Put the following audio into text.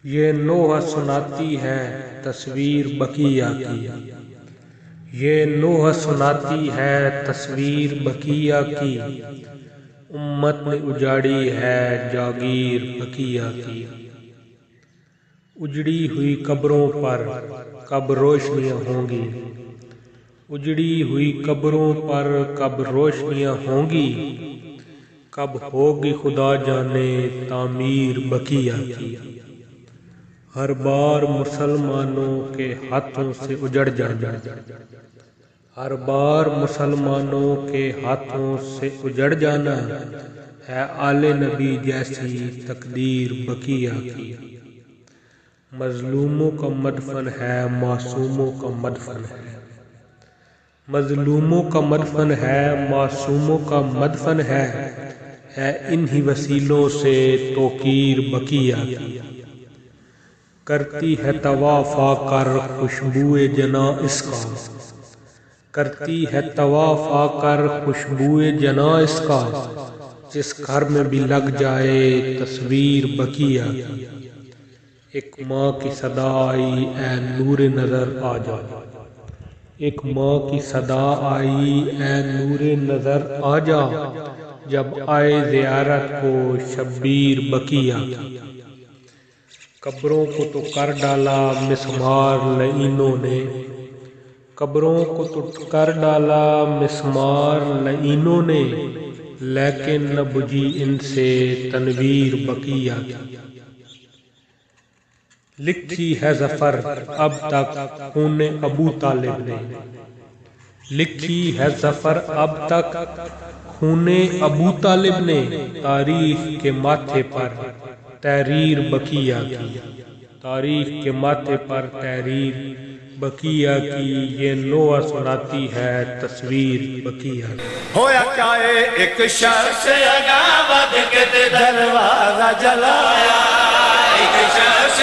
یہ نوح سناتی ہے تصویر بقیہ کی، یہ نوح سناتی ہے تصویر بقیہ کی، امت نے اجاڑی ہے جاگیر بقیہ کی۔ اجڑی ہوئی قبروں پر کب روشنیاں ہوں گی، اجڑی ہوئی قبروں پر کب روشنیاں ہوں گی، کب ہوگی خدا جانے تعمیر بقیہ کی۔ ہر بار مسلمانوں کے ہاتھوں سے اجڑ جانا، ہر بار مسلمانوں کے ہاتھوں سے اجڑ جانا ہے آل نبی جیسی تقدیر بقیہ کی۔ مظلوموں کا مدفن ہے معصوموں کا مدفن ہے، مظلوموں کا مدفن ہے معصوموں کا مدفن ہے انہی وسیلوں سے توقیر بقیہ کی۔ کرتی ہے طواف آ کر خوشبوئے جناں اس کا، کرتی ہے طواف آ کر خوشبوئے جناں اس کا، جس گھر میں بھی لگ جائے تصویر بقیہ کی۔ ایک ماں کی صدا آئی اے نور نظر آ جا، ایک ماں کی صدا آئی اے نور نظر آ جا، جب آئے زیارت کو شبیر بقیہ کی۔ قبروں کو تو کر ڈالا مسمار لعینوں نے، قبروں کو تو کر ڈالا مسمار لعینوں نے، لیکن نہ بجھی ان سے تنویر بقیہ کی۔ لکھی ہے ظفر اب تک خون ابو طالب نے، لکھی ہے ظفر اب تک خون ابو طالب نے، تاریخ کے ماتھے پر تحریر بقیہ کی۔ تاریخ کے ماتھے پر تحریر بقیہ کی، یہ نوح سناتی ہے تصویر بقیہ کی۔ ہویا کیا ایک شخص اگا ود کے دروازہ جلایا، ایک شخص